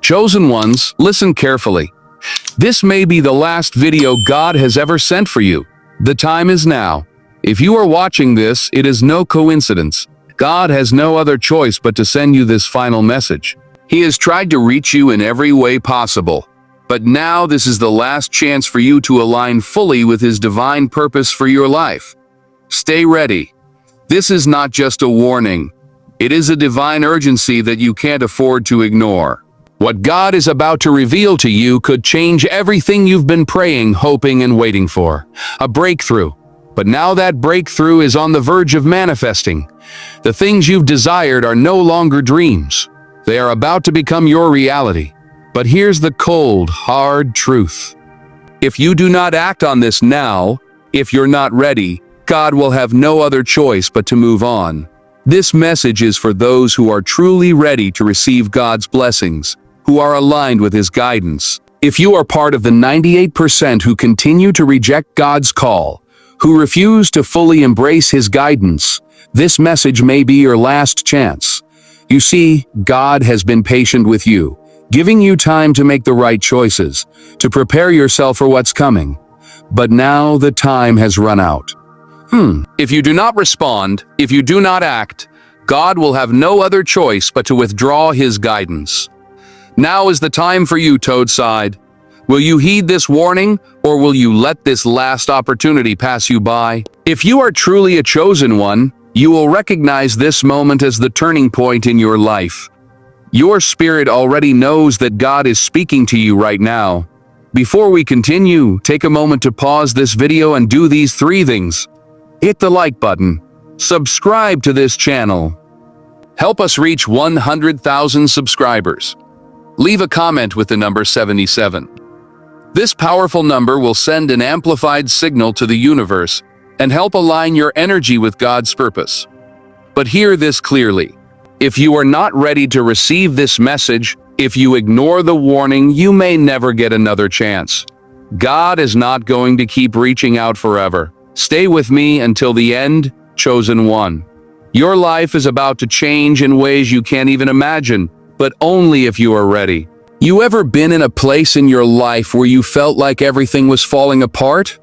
Chosen ones, listen carefully. This may be the last video God has ever sent for you. The time is now. If you are watching this, it is no coincidence. God has no other choice but to send you this final message. He has tried to reach you in every way possible. But now this is the last chance for you to align fully with His divine purpose for your life. Stay ready. This is not just a warning. It is a divine urgency that you can't afford to ignore. What God is about to reveal to you could change everything you've been praying, hoping, and waiting for. A breakthrough. But now that breakthrough is on the verge of manifesting. The things you've desired are no longer dreams. They are about to become your reality. But here's the cold, hard truth. If you do not act on this now, if you're not ready, God will have no other choice but to move on. This message is for those who are truly ready to receive God's blessings, who are aligned with His guidance. If you are part of the 98% who continue to reject God's call, who refuse to fully embrace His guidance, this message may be your last chance. You see, God has been patient with you, giving you time to make the right choices, to prepare yourself for what's coming. But now the time has run out. If you do not respond, if you do not act, God will have no other choice but to withdraw His guidance. Now is the time for you, Toadside. Will you heed this warning, or will you let this last opportunity pass you by? If you are truly a chosen one, you will recognize this moment as the turning point in your life. Your spirit already knows that God is speaking to you right now. Before we continue, take a moment to pause this video and do these 3 things. Hit the like button. Subscribe to this channel. Help us reach 100,000 subscribers. Leave a comment with the number 77. This powerful number will send an amplified signal to the universe and help align your energy with God's purpose. But hear this clearly. If you are not ready to receive this message, if you ignore the warning, you may never get another chance. God is not going to keep reaching out forever. Stay with me until the end, chosen one. Your life is about to change in ways you can't even imagine, but only if you are ready. You ever been in a place in your life where you felt like everything was falling apart?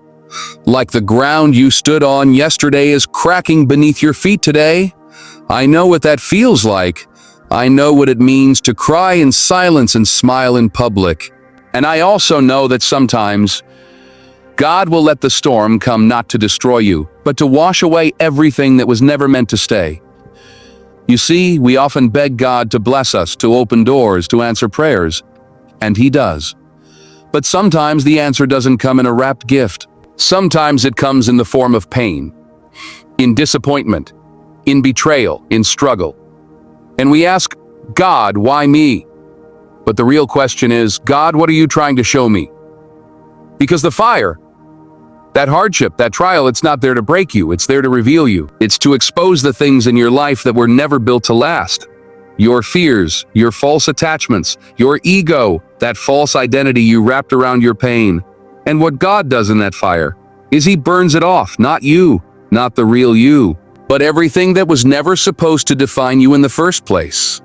Like the ground you stood on yesterday is cracking beneath your feet today? I know what that feels like. I know what it means to cry in silence and smile in public. And I also know that sometimes God will let the storm come not to destroy you, but to wash away everything that was never meant to stay. You see, we often beg God to bless us, to open doors, to answer prayers, and He does. But sometimes the answer doesn't come in a wrapped gift. Sometimes it comes in the form of pain, in disappointment, in betrayal, in struggle. And we ask, God, why me? But the real question is, God, what are you trying to show me? Because the fire, that hardship, that trial, it's not there to break you, it's there to reveal you. It's to expose the things in your life that were never built to last. Your fears, your false attachments, your ego, that false identity you wrapped around your pain. And what God does in that fire is He burns it off, not you, not the real you, but everything that was never supposed to define you in the first place.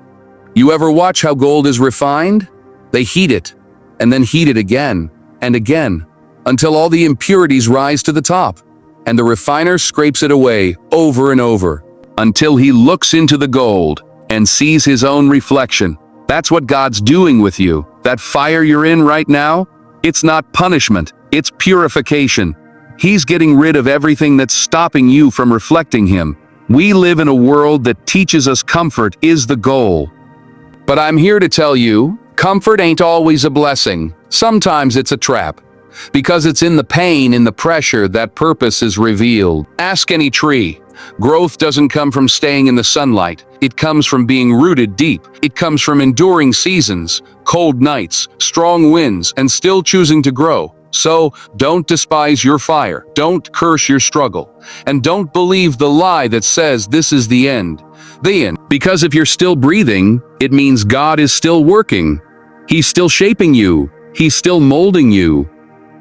You ever watch how gold is refined? They heat it, and then heat it again and again, until all the impurities rise to the top, and the refiner scrapes it away over and over, until he looks into the gold and sees his own reflection. That's what God's doing with you. That fire you're in right now, it's not punishment, it's purification. He's getting rid of everything that's stopping you from reflecting Him. We live in a world that teaches us comfort is the goal. But I'm here to tell you, comfort ain't always a blessing. Sometimes it's a trap. Because it's in the pain, in the pressure, that purpose is revealed. Ask any tree. Growth doesn't come from staying in the sunlight. It comes from being rooted deep. It comes from enduring seasons, cold nights, strong winds, and still choosing to grow. So, don't despise your fire. Don't curse your struggle. And don't believe the lie that says this is the end. The end. Because if you're still breathing, it means God is still working. He's still shaping you. He's still molding you.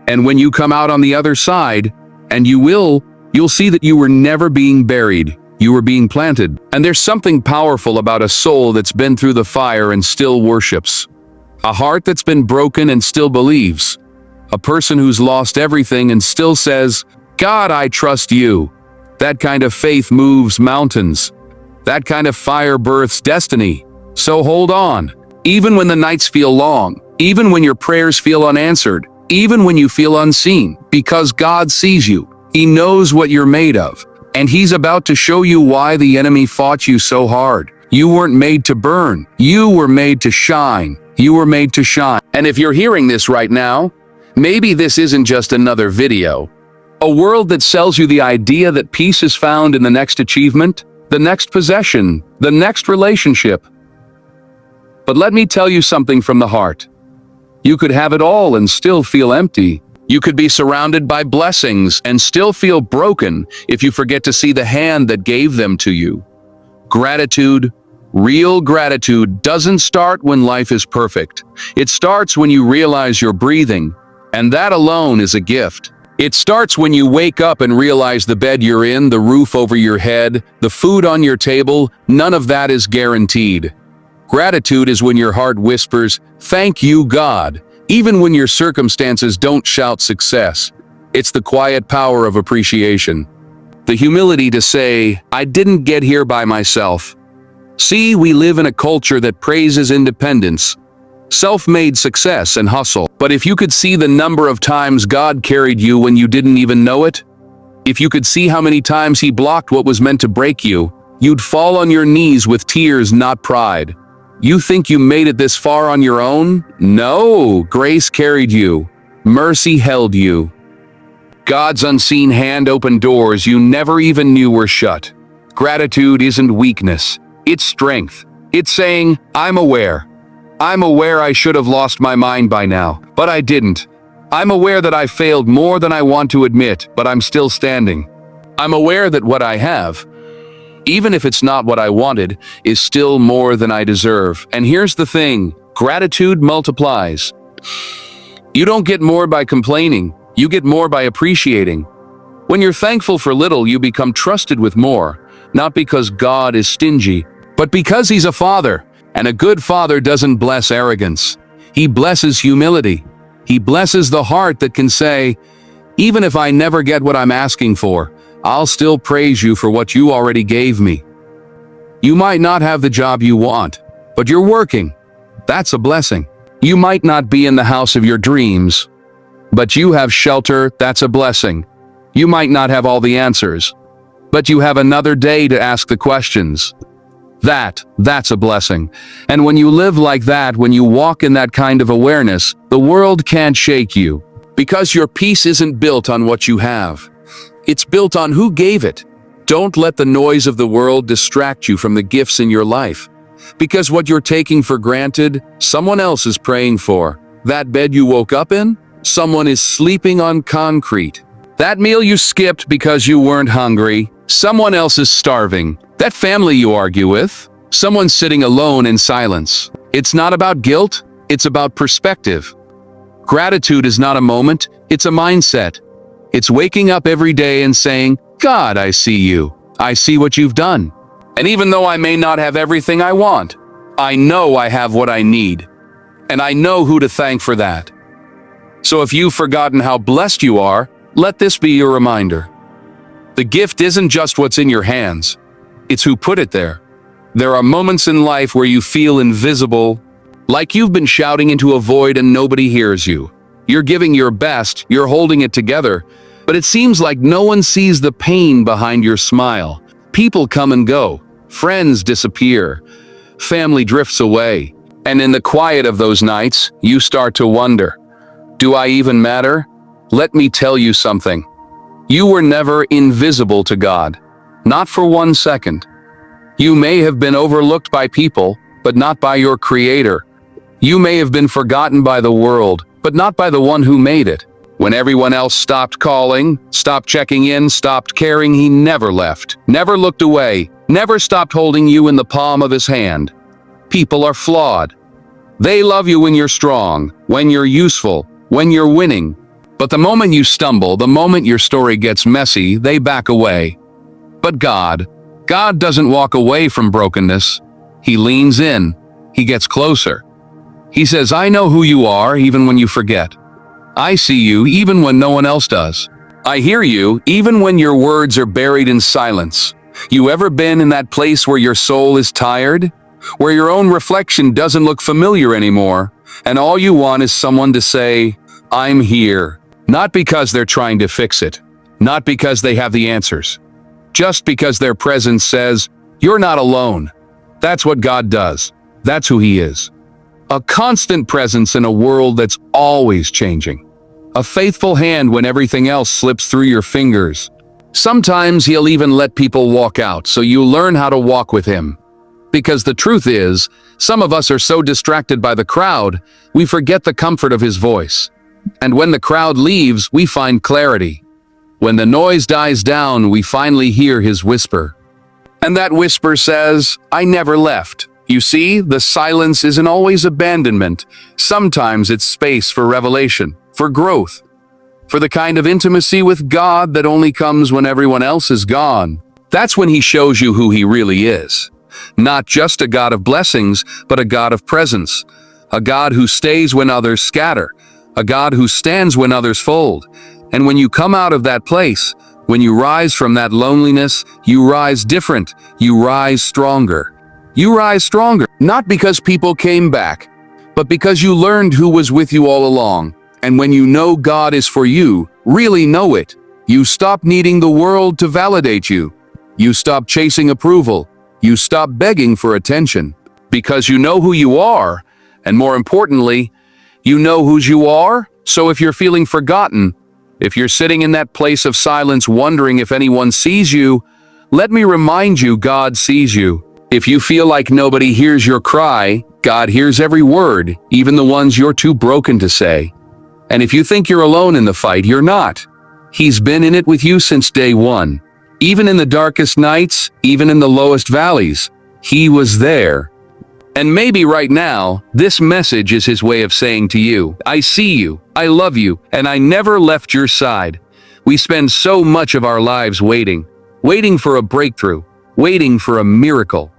And when you come out on the other side, and you'll see that you were never being buried. You were being planted. And there's something powerful about a soul that's been through the fire and still worships. A heart that's been broken and still believes. A person who's lost everything and still says, God, I trust you. That kind of faith moves mountains. That kind of fire births destiny. So hold on. Even when the nights feel long, even when your prayers feel unanswered, even when you feel unseen, because God sees you. He knows what you're made of. And He's about to show you why the enemy fought you so hard. You weren't made to burn. You were made to shine. You were made to shine. And if you're hearing this right now, maybe this isn't just another video. A world that sells you the idea that peace is found in the next achievement, the next possession, the next relationship. But let me tell you something from the heart. You could have it all and still feel empty. You could be surrounded by blessings and still feel broken if you forget to see the hand that gave them to you. Gratitude, real gratitude, doesn't start when life is perfect. It starts when you realize you're breathing, and that alone is a gift. It starts when you wake up and realize the bed you're in, the roof over your head, the food on your table, none of that is guaranteed. Gratitude is when your heart whispers, "Thank you, God," even when your circumstances don't shout success. It's the quiet power of appreciation. The humility to say, I didn't get here by myself. See, we live in a culture that praises independence, self-made success and hustle. But if you could see the number of times God carried you when you didn't even know it, if you could see how many times He blocked what was meant to break you, you'd fall on your knees with tears, not pride. You think you made it this far on your own? No, grace carried you. Mercy held you. God's unseen hand opened doors you never even knew were shut. Gratitude isn't weakness, it's strength. It's saying, I'm aware. I'm aware I should have lost my mind by now, but I didn't. I'm aware that I failed more than I want to admit, but I'm still standing. I'm aware that what I have, even if it's not what I wanted, is still more than I deserve. And here's the thing, gratitude multiplies. You don't get more by complaining, you get more by appreciating. When you're thankful for little, you become trusted with more, not because God is stingy, but because He's a father. And a good father doesn't bless arrogance. He blesses humility. He blesses the heart that can say, even if I never get what I'm asking for, I'll still praise you for what you already gave me. You might not have the job you want, but you're working. That's a blessing. You might not be in the house of your dreams, but you have shelter. That's a blessing. You might not have all the answers, but you have another day to ask the questions. That's a blessing. And when you live like that, when you walk in that kind of awareness, the world can't shake you, because your peace isn't built on what you have. It's built on who gave it. Don't let the noise of the world distract you from the gifts in your life, because what you're taking for granted, someone else is praying for. That bed you woke up in, someone is sleeping on concrete. That meal you skipped because you weren't hungry, someone else is starving. That family you argue with, someone's sitting alone in silence. It's not about guilt, it's about perspective. Gratitude is not a moment, it's a mindset. It's waking up every day and saying, God, I see you. I see what you've done. And even though I may not have everything I want, I know I have what I need. And I know who to thank for that. So if you've forgotten how blessed you are, let this be your reminder. The gift isn't just what's in your hands, it's who put it there. There are moments in life where you feel invisible, like you've been shouting into a void and nobody hears you. You're giving your best, you're holding it together, but it seems like no one sees the pain behind your smile. People come and go, friends disappear, family drifts away, and in the quiet of those nights, you start to wonder, do I even matter? Let me tell you something. You were never invisible to God, not for 1 second. You may have been overlooked by people, but not by your Creator. You may have been forgotten by the world, but not by the one who made it. When everyone else stopped calling, stopped checking in, stopped caring, He never left, never looked away, never stopped holding you in the palm of His hand. People are flawed. They love you when you're strong, when you're useful, when you're winning. But the moment you stumble, the moment your story gets messy, they back away. But God doesn't walk away from brokenness. He leans in. He gets closer. He says, I know who you are even when you forget. I see you even when no one else does. I hear you even when your words are buried in silence. You ever been in that place where your soul is tired? Where your own reflection doesn't look familiar anymore, and all you want is someone to say, I'm here. Not because they're trying to fix it. Not because they have the answers. Just because their presence says, you're not alone. That's what God does. That's who He is. A constant presence in a world that's always changing. A faithful hand when everything else slips through your fingers. Sometimes He'll even let people walk out so you learn how to walk with Him. Because the truth is, some of us are so distracted by the crowd, we forget the comfort of His voice. And when the crowd leaves, we find clarity. When the noise dies down, we finally hear His whisper. And that whisper says, I never left. You see, the silence isn't always abandonment. Sometimes it's space for revelation, for growth, for the kind of intimacy with God that only comes when everyone else is gone. That's when He shows you who He really is. Not just a God of blessings, but a God of presence. A God who stays when others scatter. A God who stands when others fold. And when you come out of that place, when you rise from that loneliness, you rise different. You rise stronger. You rise stronger, not because people came back, but because you learned who was with you all along. And when you know God is for you, really know it, you stop needing the world to validate you. You stop chasing approval. You stop begging for attention. Because you know who you are, and more importantly, you know whose you are. So if you're feeling forgotten, if you're sitting in that place of silence wondering if anyone sees you, let me remind you, God sees you. If you feel like nobody hears your cry, God hears every word, even the ones you're too broken to say. And if you think you're alone in the fight, you're not. He's been in it with you since day one. Even in the darkest nights, even in the lowest valleys, He was there. And maybe right now, this message is His way of saying to you, I see you, I love you, and I never left your side. We spend so much of our lives waiting for a breakthrough, waiting for a miracle,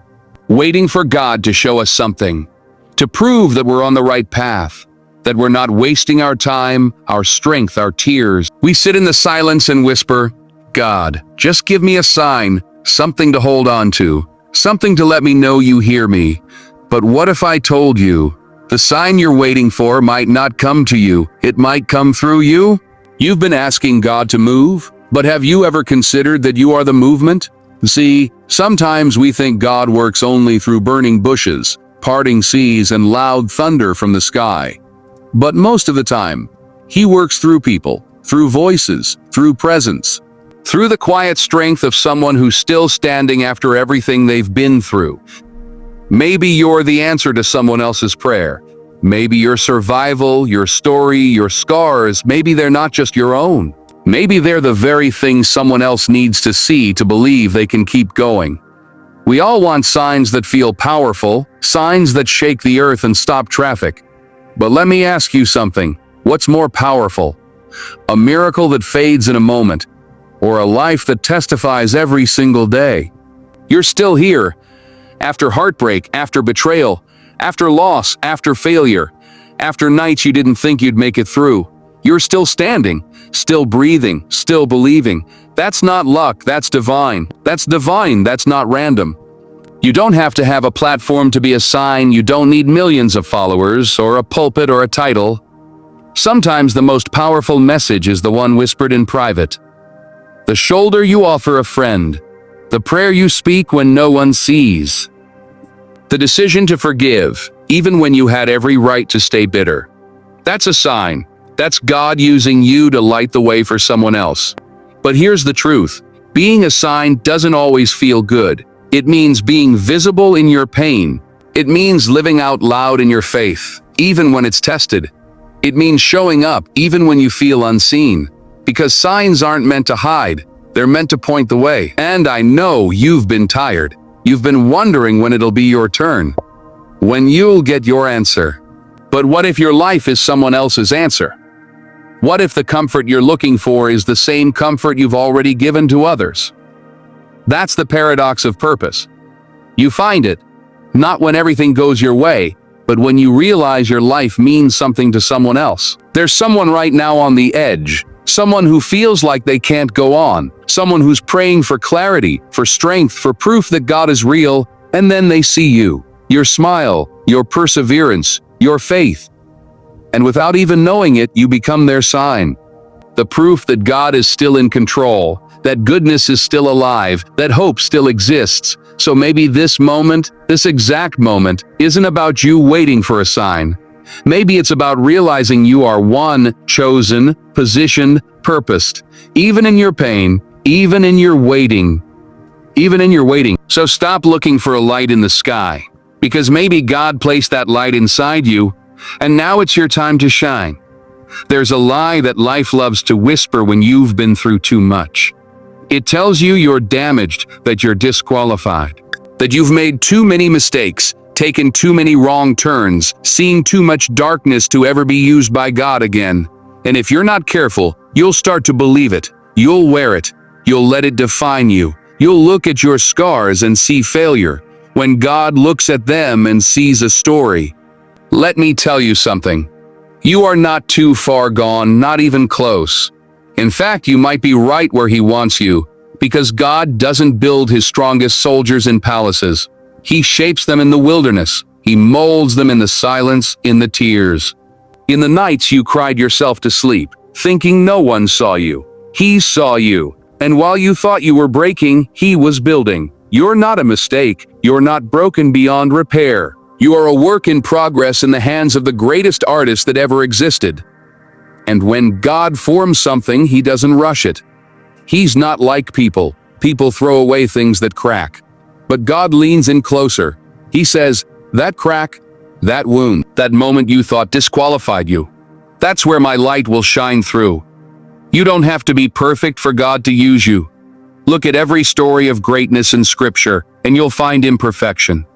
waiting for God to show us something, to prove that we're on the right path, that we're not wasting our time, our strength, our tears. We sit in the silence and whisper, God, just give me a sign, something to hold on to, something to let me know you hear me. But what if I told you, the sign you're waiting for might not come to you, it might come through you? You've been asking God to move, but have you ever considered that you are the movement? See, sometimes we think God works only through burning bushes, parting seas, and loud thunder from the sky. But most of the time, He works through people, through voices, through presence, through the quiet strength of someone who's still standing after everything they've been through. Maybe you're the answer to someone else's prayer. Maybe your survival, your story, your scars, maybe they're not just your own. Maybe they're the very thing someone else needs to see to believe they can keep going. We all want signs that feel powerful, signs that shake the earth and stop traffic. But let me ask you something. What's more powerful? A miracle that fades in a moment, or a life that testifies every single day? You're still here. After heartbreak, after betrayal, after loss, after failure, after nights you didn't think you'd make it through, you're still standing, still breathing, still believing. That's not luck, that's divine. That's divine, that's not random. You don't have to have a platform to be a sign. You don't need millions of followers, or a pulpit, or a title. Sometimes the most powerful message is the one whispered in private. The shoulder you offer a friend. The prayer you speak when no one sees. The decision to forgive, even when you had every right to stay bitter. That's a sign. That's God using you to light the way for someone else. But here's the truth. Being a sign doesn't always feel good. It means being visible in your pain. It means living out loud in your faith, even when it's tested. It means showing up, even when you feel unseen. Because signs aren't meant to hide. They're meant to point the way. And I know you've been tired. You've been wondering when it'll be your turn. When you'll get your answer. But what if your life is someone else's answer? What if the comfort you're looking for is the same comfort you've already given to others? That's the paradox of purpose. You find it, not when everything goes your way, but when you realize your life means something to someone else. There's someone right now on the edge, someone who feels like they can't go on, someone who's praying for clarity, for strength, for proof that God is real, and then they see you, your smile, your perseverance, your faith. And without even knowing it, you become their sign. The proof that God is still in control, that goodness is still alive, that hope still exists. So maybe this moment, this exact moment, isn't about you waiting for a sign. Maybe it's about realizing you are one, chosen, positioned, purposed, even in your pain, even in your waiting. So stop looking for a light in the sky, because maybe God placed that light inside you, and now it's your time to shine. There's a lie that life loves to whisper when you've been through too much. It tells you you're damaged, that you're disqualified, that you've made too many mistakes, taken too many wrong turns, seen too much darkness to ever be used by God again. And if you're not careful, you'll start to believe it. You'll wear it. You'll let it define you. You'll look at your scars and see failure, when God looks at them and sees a story. Let me tell you something. You are not too far gone, not even close. In fact, you might be right where He wants you, because God doesn't build His strongest soldiers in palaces. He shapes them in the wilderness. He molds them in the silence, in the tears. In the nights you cried yourself to sleep, thinking no one saw you. He saw you. And while you thought you were breaking, He was building. You're not a mistake. You're not broken beyond repair. You are a work in progress in the hands of the greatest artist that ever existed. And when God forms something, He doesn't rush it. He's not like people. People throw away things that crack. But God leans in closer. He says, that crack, that wound, that moment you thought disqualified you, that's where my light will shine through. You don't have to be perfect for God to use you. Look at every story of greatness in Scripture, and you'll find imperfection.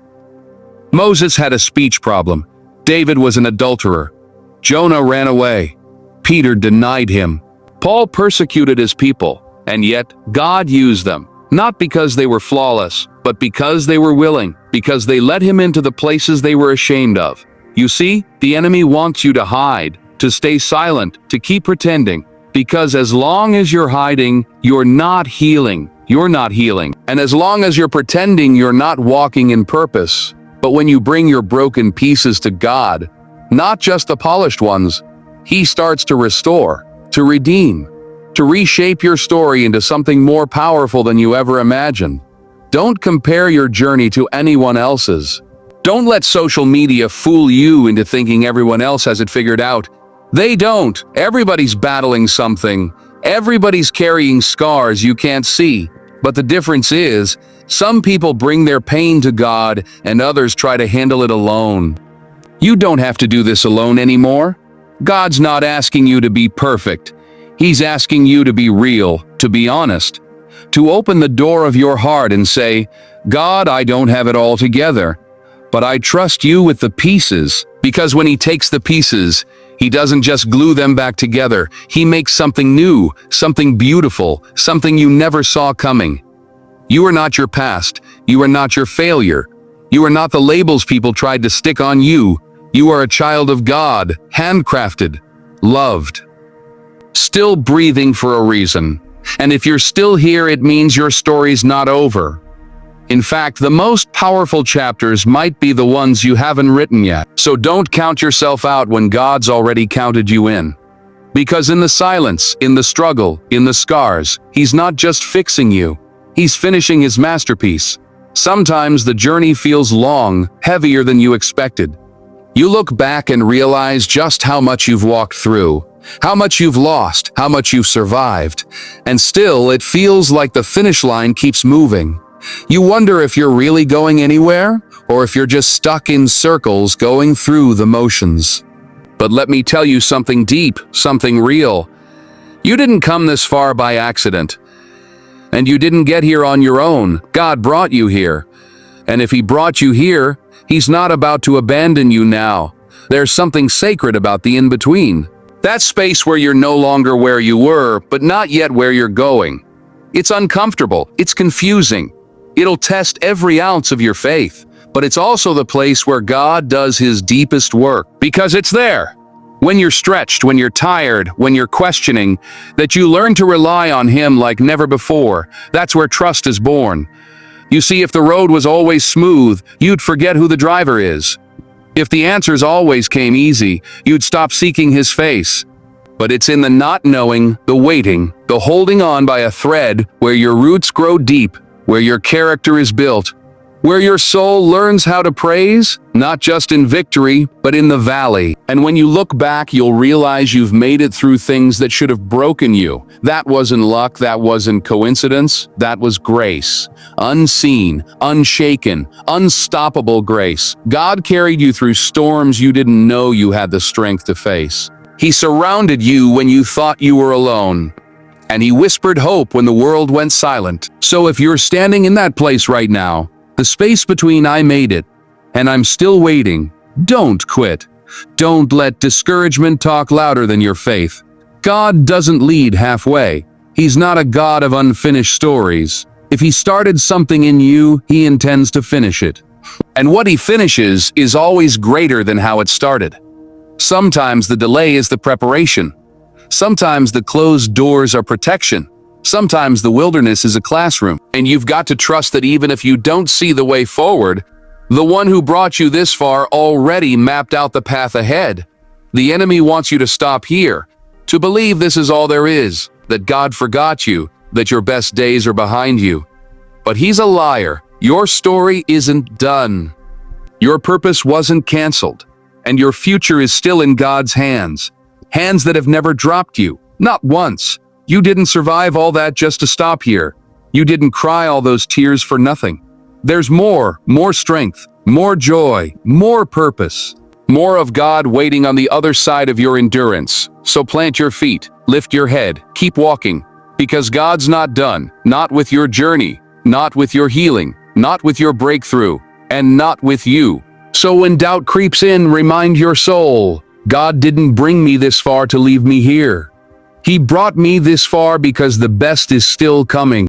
Moses had a speech problem. David was an adulterer. Jonah ran away. Peter denied Him. Paul persecuted his people, and yet God used them, not because they were flawless, but because they were willing, because they let Him into the places they were ashamed of. You see, the enemy wants you to hide, to stay silent, to keep pretending, because as long as you're hiding, you're not healing. You're not healing. And as long as you're pretending, you're not walking in purpose. But when you bring your broken pieces to God, not just the polished ones, He starts to restore, to redeem, to reshape your story into something more powerful than you ever imagined. Don't compare your journey to anyone else's. Don't let social media fool you into thinking everyone else has it figured out. They don't. Everybody's battling something. Everybody's carrying scars you can't see. But the difference is, some people bring their pain to God and others try to handle it alone. You don't have to do this alone anymore. God's not asking you to be perfect. He's asking you to be real, to be honest, to open the door of your heart and say, God, I don't have it all together, but I trust you with the pieces. Because when He takes the pieces, He doesn't just glue them back together. He makes something new, something beautiful, something you never saw coming. You are not your past. You are not your failure. You are not the labels people tried to stick on you. You are a child of God, handcrafted, loved, still breathing for a reason. And if you're still here, it means your story's not over. In fact, the most powerful chapters might be the ones you haven't written yet. So don't count yourself out when God's already counted you in. Because in the silence, in the struggle, in the scars, He's not just fixing you. He's finishing His masterpiece. Sometimes the journey feels long, heavier than you expected. You look back and realize just how much you've walked through, how much you've lost, how much you've survived. And still, it feels like the finish line keeps moving. You wonder if you're really going anywhere, or if you're just stuck in circles going through the motions. But let me tell you something deep, something real. You didn't come this far by accident. And you didn't get here on your own. God brought you here. And if He brought you here, He's not about to abandon you now. There's something sacred about the in-between. That space where you're no longer where you were, but not yet where you're going. It's uncomfortable. It's confusing. It'll test every ounce of your faith. but it's also the place where God does his deepest work, because it's there, when you're stretched, when you're tired, when you're questioning, that you learn to rely on him like never before. That's where trust is born. You see, if the road was always smooth, you'd forget who the driver is. If the answers always came easy, you'd stop seeking his face. But it's in the not knowing, the waiting, the holding on by a thread, where your roots grow deep, where your character is built, where your soul learns how to praise, not just in victory, but in the valley. And when you look back, you'll realize you've made it through things that should have broken you. That wasn't luck, that wasn't coincidence, that was grace. Unseen, unshaken, unstoppable grace. God carried you through storms you didn't know you had the strength to face. He surrounded you when you thought you were alone. And he whispered hope when the world went silent. So if you're standing in that place right now, the space between I made it and I'm still waiting, don't quit. Don't let discouragement talk louder than your faith. God doesn't lead halfway. He's not a God of unfinished stories. If he started something in you, he intends to finish it. And what he finishes is always greater than how it started. Sometimes the delay is the preparation. Sometimes the closed doors are protection. Sometimes the wilderness is a classroom, and you've got to trust that even if you don't see the way forward, the one who brought you this far already mapped out the path ahead. The enemy wants you to stop here, to believe this is all there is, that God forgot you, that your best days are behind you. But he's a liar. Your story isn't done. Your purpose wasn't canceled, and your future is still in God's hands. Hands that have never dropped you, not once. You didn't survive all that just to stop here. You didn't cry all those tears for nothing. There's more strength, more joy, more purpose, more of God waiting on the other side of your endurance. So plant your feet, lift your head, keep walking, because God's not done, not with your journey, not with your healing, not with your breakthrough, and not with you. So when doubt creeps in, remind your soul, God didn't bring me this far to leave me here. He brought me this far because the best is still coming.